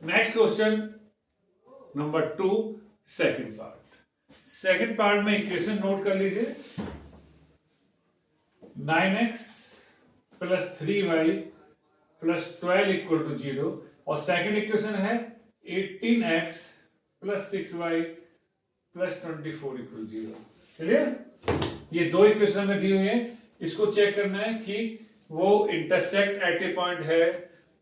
Next question number 2, second part में equation note कर लीजिए। 9x plus 3y plus 12 equal to 0 और second equation है 18x plus 6y plus 24 equal 0। Clear? ये दो इक्वेशन हमें दी हुई है, इसको चेक करना है कि वो इंटरसेक्ट एट ए पॉइंट है,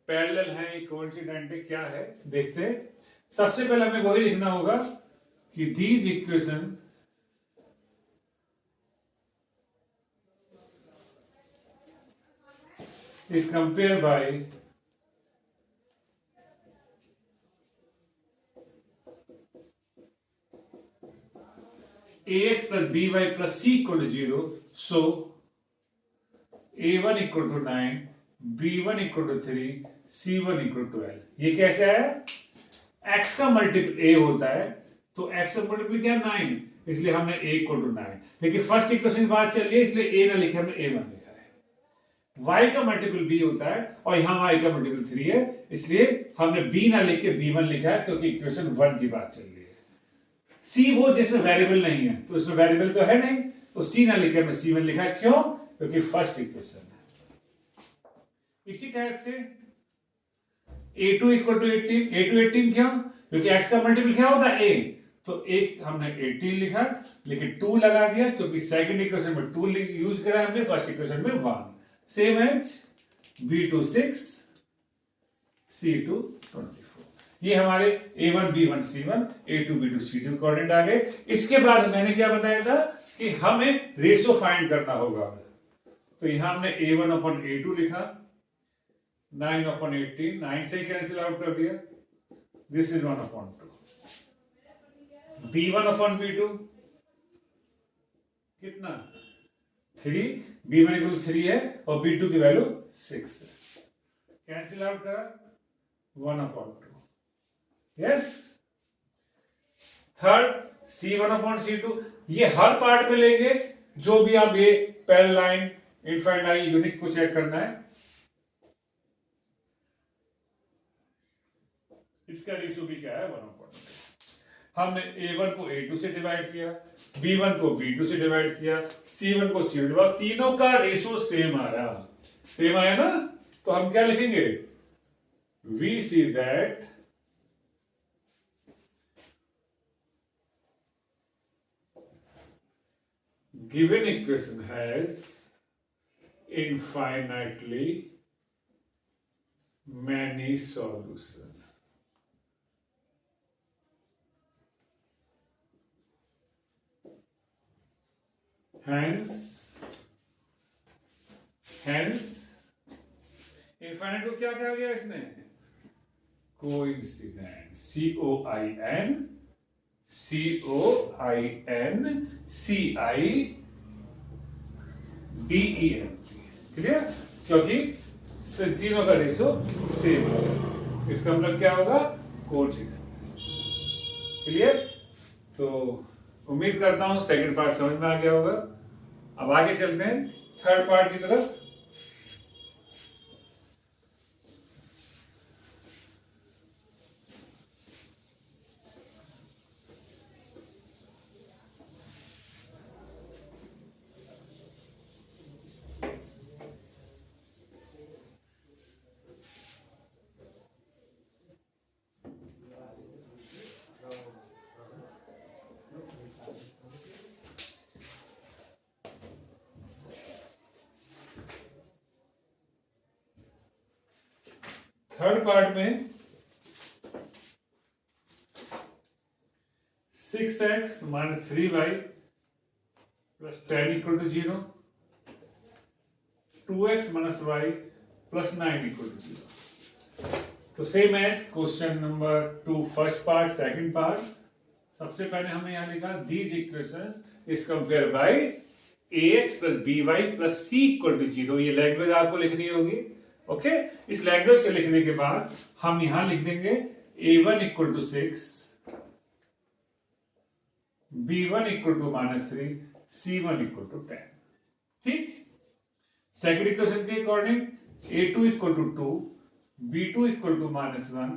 पैरेलल है, कोइंसिडेंट है, क्या है, देखते हैं। सबसे पहले हमें वही लिखना होगा कि these equation is compare by ax plus by plus c equal to 0, so a1 equal to 9, b1 equal to 3, c1 equal to 12। ये कैसे है? x का मल्टीपल a होता है, तो x का मल्टीपल क्या है? 9, इसलिए हमने a इक्वल टू 9। लेकिन फर्स्ट इक्वेशन की बात चल रही है, इसलिए a ना लिखे, हमने a1 लिखा है। y का मल्टीपल b होता है और यहां y का मल्टीपल 3 है, इसलिए हमने b ना लिख के b1 लिखा है, क्योंकि इक्वेशन 1 की बात चल रही है। C वो जिसमें वेरिएबल नहीं है, तो इसमें वेरिएबल तो है नहीं, तो C ना लिखकर मैं C1 लिखा है। क्यों? क्योंकि फर्स्ट इक्वेशन है। इसी टाइप से A2 इक्वल टू 18, A2 18 क्यों? क्योंकि x का मल्टीपल क्या होता है? A, तो एक हमने 18 लिखा, लेकिन 2 लगा दिया, क्योंकि सेकंड इक्वेशन में 2 यूज करा हमने, फर्स्ट इक्वेशन में 1। Same as B2 6, C2 20। ये हमारे A1 B1 C1, A2 B2 C2 coordinate आ गए। इसके बाद मैंने क्या बताया था कि हमें रेशो फाइंड करना होगा, तो यहां हमने A1 अपॉन A2 लिखा, 9 अपॉन 18, 9 से ही कैंसिल आउट कर दिया, this is 1 upon 2। B1 upon B2 कितना? 3, B1 इक्वल 3 है और B2 की वैल्यू 6 है, कैंसिल आउट करा, 1 upon 2। Yes. Third C1 upon C2, ये हर पार्ट में लेंगे, जो भी आप ये parallel line, infinite line, unit को चेक करना है। इसका रेशियो भी क्या है? 1 अपॉन 2। हमने A1 को A2 से डिवाइड किया, B1 को B2 से डिवाइड किया, C1 को C2 डिवाइड, तीनों का रेशियो सेम आ रहा, सेम आया ना, तो हम क्या लिखेंगे? We see that given equation has infinitely many solutions. Hence infinite को क्या कहा गया इसमें? Coincident, COINCIDENT। क्लियर? क्योंकि तीनों का रेशो सेम होगा, इसका मतलब क्या होगा? कोइंसिडेंट। क्लियर? तो उम्मीद करता हूं सेकंड पार्ट समझ में आ गया होगा। अब आगे चलते हैं थर्ड पार्ट की तरफ। थर्ड पार्ट में 6x minus 3y plus 10 equal to 0, 2x minus y plus 9 equal to 0। तो same as question number 2 first part, second part. सबसे पहले हमने यहां लिखा these equations is compare by ax plus by plus c equal to 0। ये language आपको लिखनी होगी। ओके, इस लैंग्वेज के लिखने के बाद हम यहां लिख देंगे a1 equal to 6, b1 equal to -3, c1 equal to 10। ठीक। सेकेंड इक्वेशन के according a2 equal to 2, b2 equal to -1,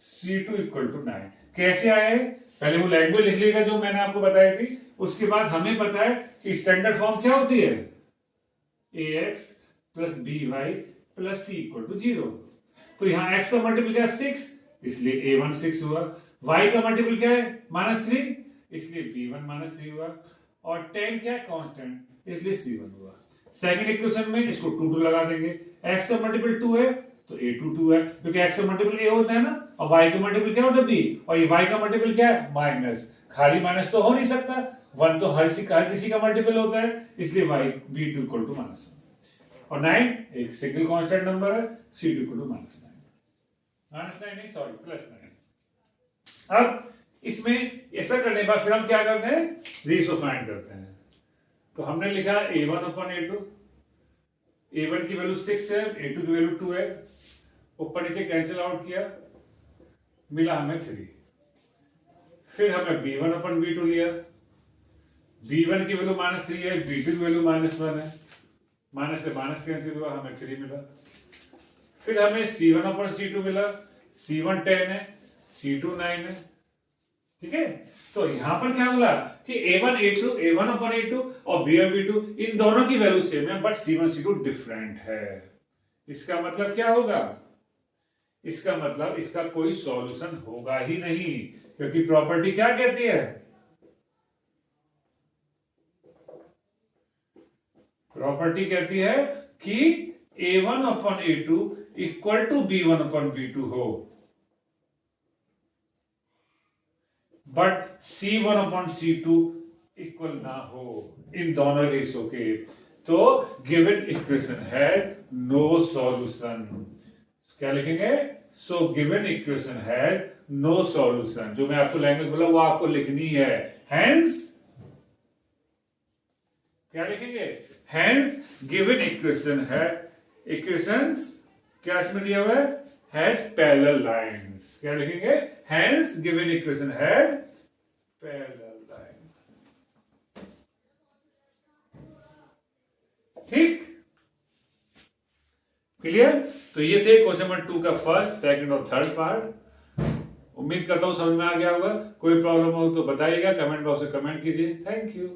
C2 equal to 9। कैसे आए? पहले वो लैंग्वेज लिख लेगा जो मैंने आपको बताई थी, उसके बाद हमें पता है कि स्टैंडर्ड फॉर्म क्या होती है, ax plus by plus c equal to 0। तो यहाँ x का मल्टीपल क्या है 6, इसलिए a1 6 हुआ। y का मल्टीपल क्या है -3, इसलिए b1 -3 हुआ। और 10 क्या है कांस्टेंट, इसलिए c1 हुआ। सेकंड इक्वेशन में इसको 2 2 लगा देंगे। x का मल्टीपल 2 है तो a2 2 है, क्योंकि x का मल्टीपल a होता है ना, और y का मल्टीपल क्या होता है b, और ये y का मल्टीपल क्या है माइनस। खाली माइनस तो हो नहीं सकता, 1 तो हर किसी का मल्टीपल होता है, इसलिए y b2 इक्वल टू -1। और 9 एक सिंगल कांस्टेंट नंबर है, c2 इक्वल टू -9 नहीं सॉरी +9। अब इसमें ऐसा करने के बाद फिर हम क्या करते हैं, रेशो फाइंड करते हैं। तो हमने लिखा a1 अपॉन a2, a1 की वैल्यू 6 है, a2 की वैल्यू 2 है, ऊपर नीचे कैंसिल आउट किया, मिला हमें 3। फिर हमें b1 अपॉन b2 लिया, b1 की वैल्यू -3 है, b2 की वैल्यू -1 है, माइनस से माइनस कैंसिल हुआ, हमें 3 मिला। फिर हमें c1 अपॉन c2 मिला, c1 10 है, c2 9 है, ठीक है। तो यहां पर क्या बोला कि a1 a2 a1 upon a2 और b और b2 इन दोनों की वैल्यू सेम है, बट c1 c2 डिफरेंट है। इसका मतलब क्या होगा, इसका मतलब इसका कोई सॉल्यूशन होगा ही नहीं, क्योंकि प्रॉपर्टी क्या कहती है, प्रॉपर्टी कहती है कि a1 upon a2 equal to b1 upon b2 हो, but c1 upon c2 equal ना हो इन दोनों रेशो के। तो गिवन इक्वेशन है नो सॉल्यूशन। क्या लिखेंगे, सो गिवन इक्वेशन है नो सॉल्यूशन। जो मैं आपको लैंग्वेज बोला वो आपको लिखनी है, हेंस क्या लिखेंगे, हेंस गिवन इक्वेशन है, इक्वेशंस क्या इसमें दिया हुआ है, हैज पैरेलल लाइंस। क्या लिखेंगे, hence given equation has parallel line. ठीक, क्लियर। तो ये थे क्वेश्चन नंबर 2 का फर्स्ट, सेकंड और थर्ड पार्ट। उम्मीद करता हूं समझ में आ गया होगा। कोई प्रॉब्लम हो तो बताइएगा, कमेंट बॉक्स में कमेंट कीजिए। Thank you.